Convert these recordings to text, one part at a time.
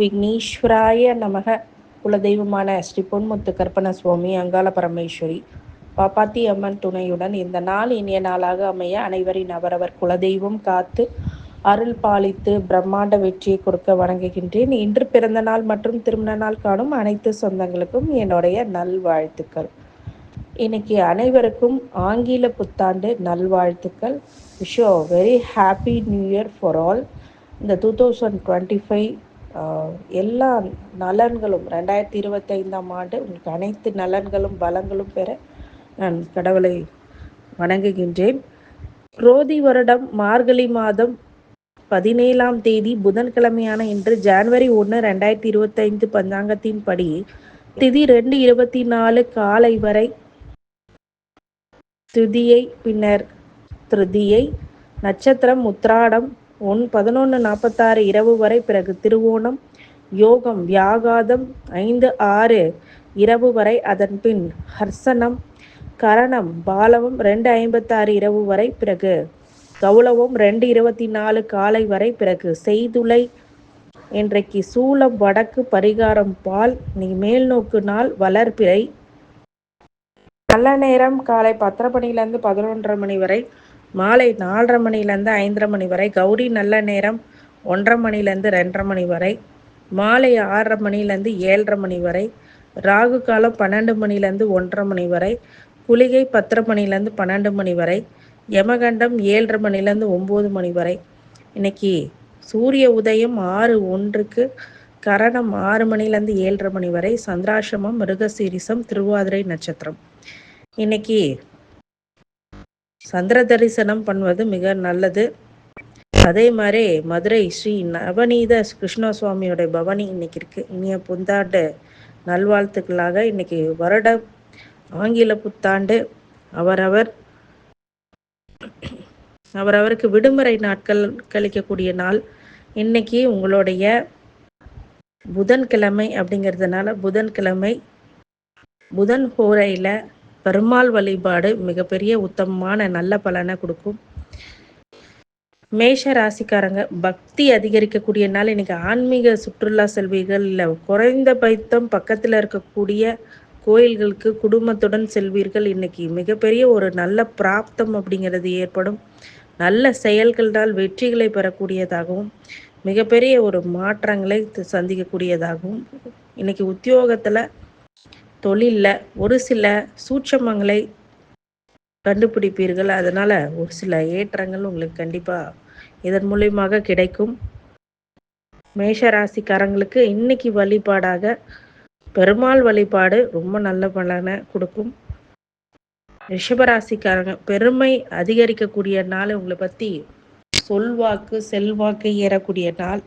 விக்னேஸ்வராய நமக. குலதெய்வமான ஸ்ரீ பொன்முத்து கற்பன சுவாமி, அங்காள பரமேஸ்வரி, பாப்பாத்தி அம்மன் துணையுடன் இந்த நாள் இனிய நாளாக அமைய அனைவரின் அவரவர் குலதெய்வம் காத்து அருள் பாலித்து பிரம்மாண்ட வெற்றியை கொடுக்க வணங்குகின்றேன். இன்று பிறந்த நாள் மற்றும் திருமண நாள் காணும் அனைத்து சொந்தங்களுக்கும் என்னுடைய நல்வாழ்த்துக்கள். இன்னைக்கு அனைவருக்கும் ஆங்கில புத்தாண்டு நல்வாழ்த்துக்கள். Wish you very happy new year for all. இந்த 2025 எல்லா நலன்களும் 2025ஆம் ஆண்டு உங்களுக்கு அனைத்து நலன்களும் பலங்களும் பெற நான் கடவுளை வணங்குகின்றேன். குரோதி வருடம் மார்கழி மாதம் 17ஆம் தேதி புதன்கிழமையான இன்று ஜனவரி 1, 2025 பஞ்சாங்கத்தின் படி திதி 2:24 காலை வரை துதியை, பின்னர் திருதியை, நட்சத்திரம் உத்திராடம் 11:46 இரவு வரை, பிறகு திருவோணம், யோகம் வியாகாதம் 5:06 இரவு வரை, அதன் பின் ஹர்சனம், கரணம் பாலவம் 2:56 இரவு வரை, பிறகு கௌளவம் 2:24 காலை வரை, பிறகு செய்துளை. இன்றைக்கு சூலம் வடக்கு, பரிகாரம் பால். இன்னைக்கு மேல் நோக்கு நாள் வளர்பிறை. நல்ல நேரம் காலை 10:30 மணிலேருந்து 11:30 மணி வரை, மாலை 4:30 மணிலேருந்து 5:30 மணி வரை. கௌரி நல்ல நேரம் 1:30 மணிலேருந்து 2:30 மணி வரை, மாலை 6:30 மணிலேருந்து 7:30 மணி வரை. ராகு காலம் 12 மணிலேருந்து 1:30 மணி வரை, குளிகை 10:30 மணிலேருந்து 12 மணி வரை, யமகண்டம் 7:30 மணிலேருந்து 9 மணி வரை. இன்னைக்கு சூரிய உதயம் 6:01க்கு, கரணம் 6 மணிலேருந்து 7:30 மணி வரை, சந்திராசிரமம் மிருகசீரிசம் திருவாதிரை நட்சத்திரம். இன்னைக்கு சந்திர தரிசனம் பண்ணுவது மிக நல்லது. அதே மாதிரி மதுரை ஸ்ரீ நவநீத கிருஷ்ண சுவாமியோட பவனி இன்னைக்கு இருக்கு. இனிய புத்தாண்டு நல்வாழ்த்துக்களாக. இன்னைக்கு வருடம் ஆங்கில புத்தாண்டு. அவரவருக்கு விடுமுறை நாட்கள் கழிக்கக்கூடிய நாள் இன்னைக்கு. உங்களுடைய புதன்கிழமை அப்படிங்கிறதுனால புதன்கிழமை புதன் ஹோரையில் பெருமாள் வழிபாடு மிகப்பெரிய உத்தமமான நல்ல பலனை கொடுக்கும். மேஷ ராசிக்காரங்க பக்தி அதிகரிக்கக்கூடிய நாள் இன்னைக்கு. ஆன்மீக சுற்றுலா செல்வீர்கள், இல்லை குறைந்த பைத்தம் பக்கத்தில் இருக்கக்கூடிய கோயில்களுக்கு குடும்பத்துடன் செல்வீர்கள். இன்னைக்கு மிகப்பெரிய ஒரு நல்ல பிராப்தம் அப்படிங்கிறது ஏற்படும். நல்ல செயல்களால் வெற்றிகளை பெறக்கூடியதாகவும் மிகப்பெரிய ஒரு மாற்றங்களை சந்திக்கக்கூடியதாகவும். இன்னைக்கு உத்தியோகத்தில் தொழிலில் ஒரு சில சூட்சமங்களை கண்டுபிடிப்பீர்கள். அதனால் ஒரு சில ஏற்றங்கள் உங்களுக்கு கண்டிப்பாக இதன் மூலியமாக கிடைக்கும். மேஷராசிக்காரங்களுக்கு இன்னைக்கு வழிபாடாக பெருமாள் வழிபாடு ரொம்ப நல்ல பலனை கொடுக்கும். ரிஷபராசிக்காரங்க பெருமை அதிகரிக்கக்கூடிய நாள். உங்களை பற்றி சொல்வாக்கு செல்வாக்கு ஏறக்கூடிய நாள்.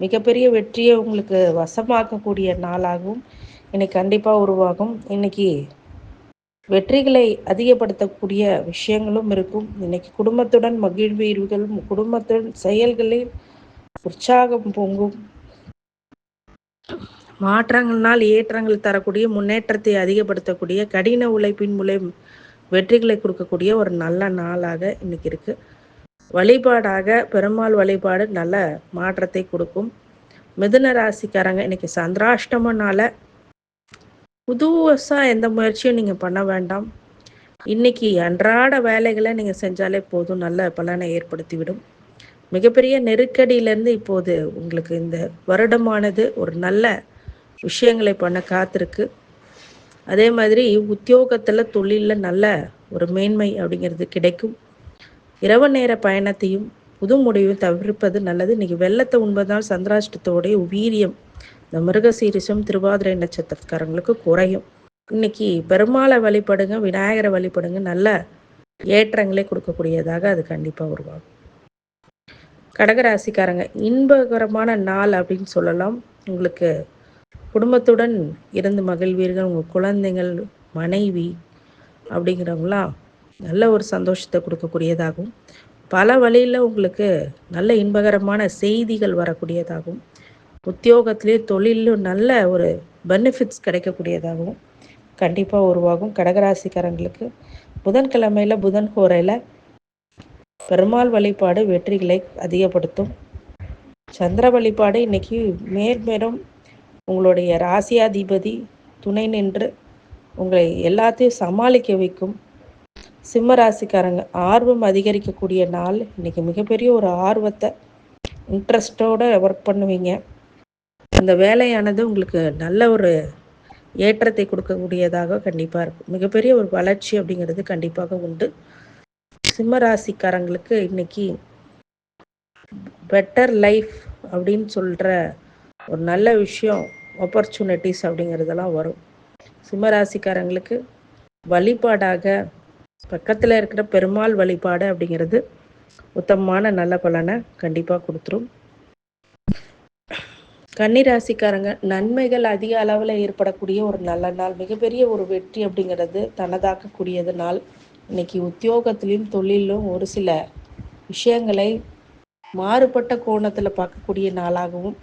மிகப்பெரிய வெற்றியை உங்களுக்கு வசமாக்கக்கூடிய நாளாகவும் இன்னைக்கு கண்டிப்பாக உருவாகும். இன்னைக்கு வெற்றிகளை அதிகப்படுத்தக்கூடிய விஷயங்களும் இருக்கும். இன்னைக்கு குடும்பத்துடன் மகிழ்வீர்கள். குடும்பத்துடன் செயல்களில் உற்சாகம் பொங்கும். மாற்றங்கள்னால் ஏற்றங்கள் தரக்கூடிய, முன்னேற்றத்தை அதிகப்படுத்தக்கூடிய, கடின உழைப்பின் மூலம் வெற்றிகளை கொடுக்கக்கூடிய ஒரு நல்ல நாளாக இன்னைக்கு இருக்கு. வழிபாடாக பெருமாள் வழிபாடு நல்ல மாற்றத்தை கொடுக்கும். மிதுன ராசிக்காரங்க இன்னைக்கு சந்திராஷ்டமனால புதுசாக எந்த முயற்சியும் நீங்கள் பண்ண வேண்டாம். இன்னைக்கு அன்றாட வேலைகளை நீங்கள் செஞ்சாலே போதும், நல்ல பலனை ஏற்படுத்திவிடும். மிகப்பெரிய நெருக்கடியிலேருந்து இப்போது உங்களுக்கு இந்த வருடமானது ஒரு நல்ல விஷயங்களை பண்ண காத்திருக்கு. அதே மாதிரி உத்தியோகத்தில் தொழிலில் நல்ல ஒரு மேன்மை அப்படிங்கிறது கிடைக்கும். இரவு நேர பயணத்தையும் புது முடிவையும் தவிர்ப்பது நல்லது. இன்னைக்கு வெள்ளத்தை உண்பதால் சந்திராஷ்டத்தோடைய வீரியம் இந்த மிருகசீரிசம் திருவாதிரை நட்சத்திரக்காரங்களுக்கு குறையும். இன்னைக்கு பெருமாளை வழிபடுங்க, விநாயகரை வழிபடுங்க, நல்ல ஏற்றங்களை கொடுக்கக்கூடியதாக அது கண்டிப்பாக உருவாகும். கடகராசிக்காரங்க இன்பகரமான நாள் அப்படின்னு சொல்லலாம். உங்களுக்கு குடும்பத்துடன் இருந்து மகிழ்வீர்கள். உங்கள் குழந்தைகள், மனைவி அப்படிங்கிறவங்களாம் நல்ல ஒரு சந்தோஷத்தை கொடுக்கக்கூடியதாகவும், பல வழியில் உங்களுக்கு நல்ல இன்பகரமான செய்திகள் வரக்கூடியதாகவும், உத்தியோகத்திலே தொழிலும் நல்ல ஒரு பெனிஃபிட்ஸ் கிடைக்கக்கூடியதாகவும் கண்டிப்பாக உருவாகும். கடகராசிக்காரங்களுக்கு புதன்கிழமையில் புதன் ஹோரையில் பெருமாள் வழிபாடு வெற்றிகளை அதிகப்படுத்தும். சந்திர வழிபாடு இன்னைக்கு மேன்மேலும் உங்களுடைய ராசியாதிபதி துணை நின்று உங்களை எல்லாத்தையும் சமாளிக்க வைக்கும். சிம்ம ராசிக்காரங்க ஆர்வம் அதிகரிக்கக்கூடிய நாள். இன்னைக்கு மிகப்பெரிய ஒரு ஆர்வத்தை இன்ட்ரெஸ்டோட ஒர்க் பண்ணுவீங்க. அந்த வேலையானது உங்களுக்கு நல்ல ஒரு ஏற்றத்தை கொடுக்கக்கூடியதாக கண்டிப்பாக இருக்கும். மிகப்பெரிய ஒரு வளர்ச்சி அப்படிங்கிறது கண்டிப்பாக உண்டு. சிம்ம ராசிக்காரங்களுக்கு இன்னைக்கு பெட்டர் லைஃப் அப்படின்னு சொல்கிற ஒரு நல்ல விஷயம், ஆப்பர்ச்சுனிட்டிஸ் அப்படிங்கிறதெல்லாம் வரும். சிம்ம ராசிக்காரங்களுக்கு வழிபாடாக பக்கத்தில் இருக்கிற பெருமாள் வழிபாடு அப்படிங்கிறது உத்தமமான நல்ல பலனை கண்டிப்பாக கொடுத்துரும். கன்னிராசிக்காரங்க நன்மைகள் அதிக அளவில் ஏற்படக்கூடிய ஒரு நல்ல நாள். மிகப்பெரிய ஒரு வெற்றி அப்படிங்கிறது தனதாக்கக்கூடியது நாள். இன்னைக்கு உத்தியோகத்திலும் தொழிலும் ஒரு சில விஷயங்களை மாறுபட்ட கோணத்தில் பார்க்கக்கூடிய நாளாகவும்,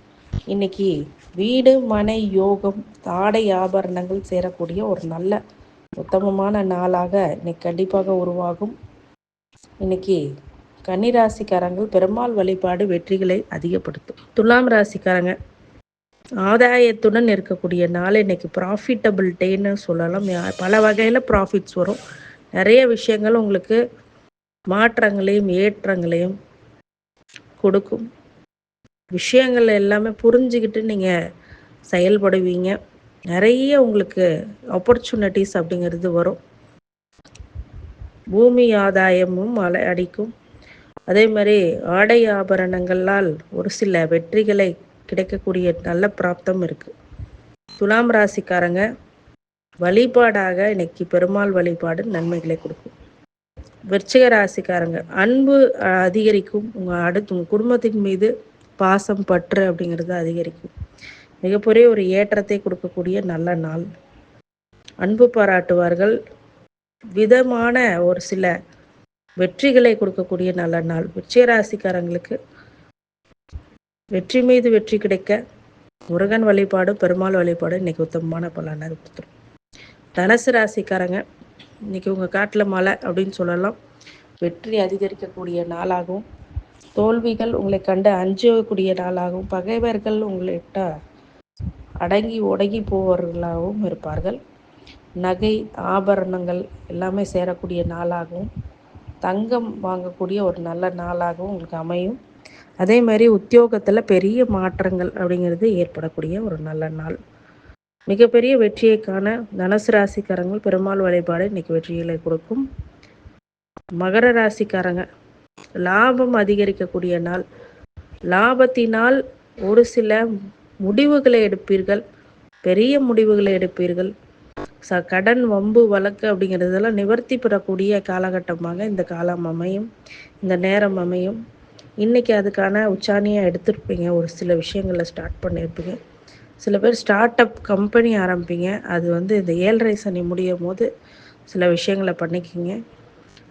இன்னைக்கு வீடு மனை யோகம் ஆடை ஆபரணங்கள் சேரக்கூடிய ஒரு நல்ல உத்தமமான நாளாக இன்னைக்கு கண்டிப்பாக உருவாகும். இன்னைக்கு கன்னிராசிக்காரங்கள் பெருமாள் வழிபாடு வெற்றிகளை அதிகப்படுத்தும். துலாம் ராசிக்காரங்க ஆதாயத்துடன் இருக்கக்கூடிய நாள். இன்னைக்கு ப்ராஃபிட்டபிள் டேன்னு சொல்லலாம். பல வகையில் ப்ராஃபிட்ஸ் வரும். நிறைய விஷயங்கள் உங்களுக்கு மாற்றங்களையும் ஏற்றங்களையும் கொடுக்கும். விஷயங்கள் எல்லாமே புரிஞ்சுக்கிட்டு நீங்கள் செயல்படுவீங்க. நிறைய உங்களுக்கு ஆப்பர்ச்சுனிட்டிஸ் அப்படிங்கிறது வரும். பூமி ஆதாயமும் அடிக்கும். அதே மாதிரி ஆடை ஆபரணங்களால் ஒரு சில வெற்றிகளை கிடைக்கக்கூடிய நல்ல பிராப்தம் இருக்குது. துலாம் ராசிக்காரங்க வழிபாடாக இன்னைக்கு பெருமாள் வழிபாடு நன்மைகளை கொடுக்கும். விருச்சிக ராசிக்காரங்க அன்பு அதிகரிக்கும். உங்கள் குடும்பத்தின் மீது பாசம் பற்று அப்படிங்கிறது அதிகரிக்கும். மிகப்பெரிய ஒரு ஏற்றத்தை கொடுக்கக்கூடிய நல்ல நாள். அன்பு பாராட்டுவார்கள். விதமான ஒரு சில வெற்றிகளை கொடுக்கக்கூடிய நல்ல நாள். விருச்சிக ராசிக்காரங்களுக்கு வெற்றி மீது வெற்றி கிடைக்க முருகன் வழிபாடு பெருமாள் வழிபாடு இன்னைக்கு உத்தமமான பலனை கொடுத்துரும். தனுசு ராசிக்காரங்க இன்னைக்கு உங்கள் காட்டில் மழை அப்படின்னு சொல்லலாம். வெற்றி அதிகரிக்கக்கூடிய நாளாகவும், தோல்விகள் உங்களை கண்டு அஞ்சக்கூடிய நாளாகவும், பகைவர்கள் உங்கள்கிட்ட அடங்கி ஒடங்கி போவர்களாகவும் இருப்பார்கள். நகை ஆபரணங்கள் எல்லாமே சேரக்கூடிய நாளாகவும், தங்கம் வாங்கக்கூடிய ஒரு நல்ல நாளாகவும் உங்களுக்கு அமையும். அதே மாதிரி உத்தியோகத்தில் பெரிய மாற்றங்கள் அப்படிங்கிறது ஏற்படக்கூடிய ஒரு நல்ல நாள். மிகப்பெரிய வெற்றியை காண தனுசு ராசிக்காரங்கள் பெருமாள் வழிபாடு இன்னைக்கு வெற்றிகளை கொடுக்கும். மகர ராசிக்காரங்க லாபம் அதிகரிக்கக்கூடிய நாள். லாபத்தினால் ஒரு சில முடிவுகளை எடுப்பீர்கள். பெரிய முடிவுகளை எடுப்பீர்கள். கடன் வம்பு வழக்கு அப்படிங்கிறதெல்லாம் நிவர்த்தி பெறக்கூடிய காலகட்டமாக இந்த காலம் அமையும், இந்த நேரம் அமையும். இன்றைக்கி அதுக்கான உச்சாணியாக எடுத்துருப்பீங்க. ஒரு சில விஷயங்களில் ஸ்டார்ட் பண்ணியிருப்பீங்க. சில பேர் ஸ்டார்ட் அப் கம்பெனி ஆரம்பிப்பீங்க. அது இந்த 7.5 சனி முடியும் போது சில விஷயங்களை பண்ணிக்கிங்க.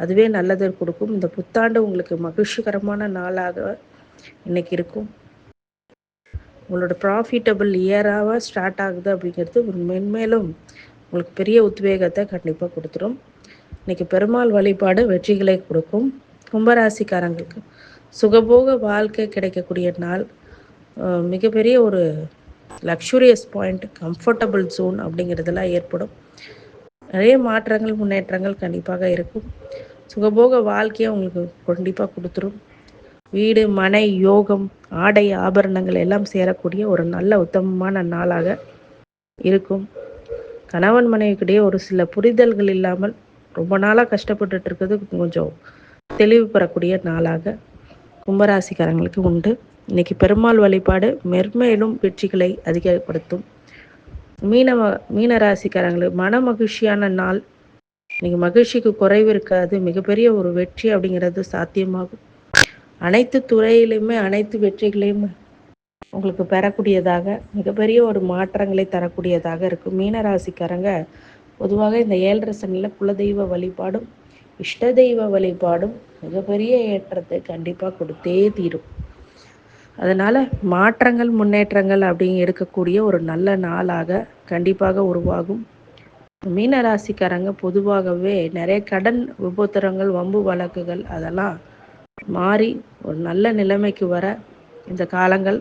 அதுவே நல்லது கொடுக்கும். இந்த புத்தாண்டு உங்களுக்கு மகிழ்ச்சிகரமான நாளாக இன்றைக்கி இருக்கும். உங்களோட ப்ராஃபிட்டபிள் இயராக ஸ்டார்ட் ஆகுது அப்படிங்கிறது மென்மேலும் உங்களுக்கு பெரிய உத்வேகத்தை கண்டிப்பாக கொடுத்துரும். இன்றைக்கி பெருமாள் வழிபாடு வெற்றிகளை கொடுக்கும். கும்பராசிக்காரங்களுக்கு சுகபோக வாழ்க்கை கிடைக்கக்கூடிய நாள். மிகப்பெரிய ஒரு லக்ஸூரியஸ் பாயிண்ட், கம்ஃபர்டபுள் ஜோன் அப்படிங்கிறதெல்லாம் ஏற்படும். நிறைய மாற்றங்கள் முன்னேற்றங்கள் கண்டிப்பாக இருக்கும். சுகபோக வாழ்க்கையை உங்களுக்கு கண்டிப்பாக கொடுத்துரும். வீடு மனை யோகம் ஆடை ஆபரணங்கள் எல்லாம் சேரக்கூடிய ஒரு நல்ல உத்தமமான நாளாக இருக்கும். கணவன் மனைவிக்கிடையே ஒரு சில புரிதல்கள் இல்லாமல் ரொம்ப நாளாக கஷ்டப்பட்டுட்டு இருக்கிறது கொஞ்சம் தெளிவு பெறக்கூடிய நாளாக கும்பராசிக்காரங்களுக்கு உண்டு. இன்னைக்கு பெருமாள் வழிபாடு மென்மேலும் வெற்றிகளை அதிகப்படுத்தும். மீன ராசிக்காரங்களுக்கு மன மகிழ்ச்சியான நாள். இன்னைக்கு மகிழ்ச்சிக்கு குறைவு இருக்காது. மிகப்பெரிய ஒரு வெற்றி அப்படிங்கிறது சாத்தியமாகும். அனைத்து துறையிலுமே அனைத்து வெற்றிகளையும் உங்களுக்கு பெறக்கூடியதாக மிகப்பெரிய ஒரு மாற்றங்களை தரக்கூடியதாக இருக்கும். மீனராசிக்காரங்க பொதுவாக இந்த 7.5 சனியில் குலதெய்வ வழிபாடும் இஷ்ட தெய்வ வழிபாடும் மிகப்பெரிய ஏற்றத்தை கண்டிப்பாக கொடுத்தே தீரும். அதனால் மாற்றங்கள் முன்னேற்றங்கள் அப்படிங்க எடுக்கக்கூடிய ஒரு நல்ல நாளாக கண்டிப்பாக உருவாகும். மீனராசிக்காரங்க பொதுவாகவே நிறைய கடன் விபத்துரங்கள் வம்பு வழக்குகள் அதெல்லாம் மாறி ஒரு நல்ல நிலைமைக்கு வர இந்த காலங்கள்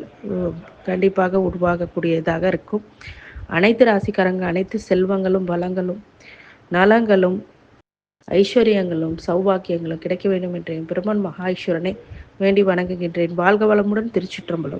கண்டிப்பாக உருவாகக்கூடியதாக இருக்கும். அனைத்து ராசிக்காரங்க அனைத்து செல்வங்களும் வளங்களும் நலங்களும் ஐஸ்வர்யங்களும் சௌபாக்கியங்களும் கிடைக்க வேண்டும் என்ற பெருமான் மகா ஈஸ்வரனை வேண்டி வணங்குகின்றேன். வாழ்க வளமுடன். திருச்சிற்றம்பலம்.